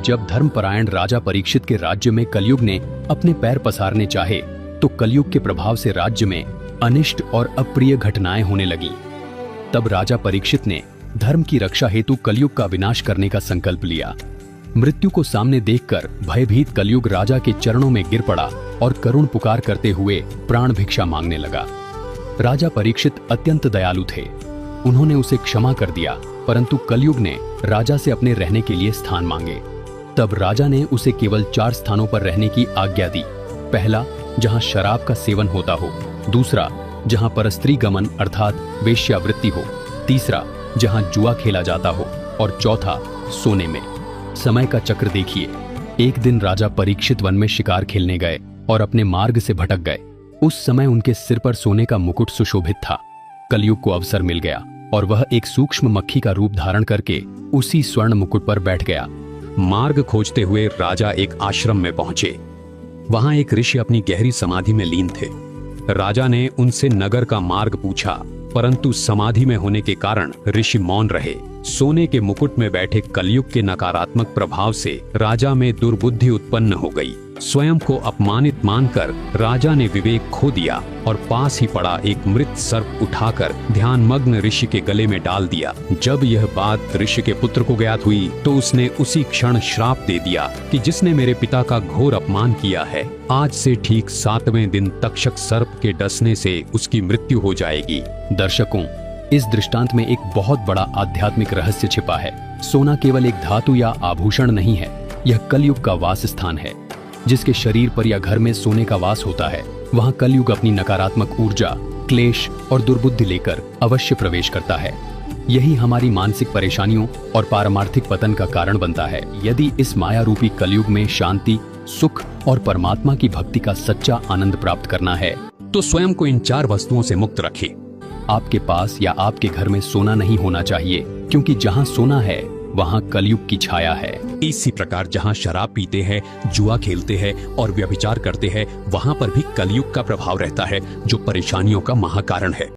जब धर्मपरायण राजा परीक्षित के राज्य में कलयुग ने अपने पैर पसारने चाहे तो कलयुग के प्रभाव से राज्य में अनिष्ट और अप्रिय घटनाएं होने लगीं। तब राजा परीक्षित ने धर्म की रक्षा हेतु कलयुग का विनाश करने का संकल्प लिया। मृत्यु को सामने देखकर भयभीत कलयुग राजा के चरणों में गिर पड़ा और करुण पुकार करते हुए प्राण भिक्षा मांगने लगा। राजा परीक्षित अत्यंत दयालु थे। उन्होंने उसे क्षमा कर दिया, परंतु कलयुग ने राजा से अपने रहने के लिए स्थान मांगे। तब राजा ने उसे केवल 4 स्थानों पर रहने की आज्ञा दी। पहला, जहां शराब का सेवन होता हो। दूसरा, जहां परस्त्री गमन अर्थात वेश्यावृत्ति हो। तीसरा, जहां जुआ खेला जाता हो। और चौथा, सोने में। समय का चक्र देखिए। एक दिन राजा परीक्षित वन में शिकार खेलने गए और अपने मार्ग से भटक गए। उस समय उनके सिर पर सोने का मुकुट सुशोभित था। कलयुग को अवसर मिल गया और वह एक सूक्ष्म मक्खी का रूप धारण करके उसी स्वर्ण मुकुट पर बैठ गया। मार्ग खोजते हुए राजा एक आश्रम में पहुंचे। वहां एक ऋषि अपनी गहरी समाधि में लीन थे। राजा ने उनसे नगर का मार्ग पूछा, परंतु समाधि में होने के कारण ऋषि मौन रहे। सोने के मुकुट में बैठे कलयुग के नकारात्मक प्रभाव से राजा में दुर्बुद्धि उत्पन्न हो गई। स्वयं को अपमानित मानकर राजा ने विवेक खो दिया और पास ही पड़ा एक मृत सर्प उठाकर ध्यानमग्न ऋषि के गले में डाल दिया। जब यह बात ऋषि के पुत्र को ज्ञात हुई तो उसने उसी क्षण श्राप दे दिया कि जिसने मेरे पिता का घोर अपमान किया है, आज से ठीक 7वें दिन तक्षक सर्प के डसने से उसकी मृत्यु हो जाएगी। दर्शकों, इस दृष्टांत में एक बहुत बड़ा आध्यात्मिक रहस्य छिपा है। सोना केवल एक धातु या आभूषण नहीं है, यह कलयुग का वास स्थान है। जिसके शरीर पर या घर में सोने का वास होता है, वहां कलयुग अपनी नकारात्मक ऊर्जा, क्लेश और दुर्बुद्धि लेकर अवश्य प्रवेश करता है। यही हमारी मानसिक परेशानियों और पारमार्थिक पतन का कारण बनता है। यदि इस माया रूपी कलयुग में शांति, सुख और परमात्मा की भक्ति का सच्चा आनंद प्राप्त करना है तो स्वयं को इन 4 वस्तुओं से मुक्त रखें। आपके पास या आपके घर में सोना नहीं होना चाहिए, क्योंकि जहां सोना है वहां कलयुग की छाया है। इसी प्रकार जहां शराब पीते हैं, जुआ खेलते हैं और व्यभिचार करते हैं, वहां पर भी कलयुग का प्रभाव रहता है, जो परेशानियों का महाकारण है।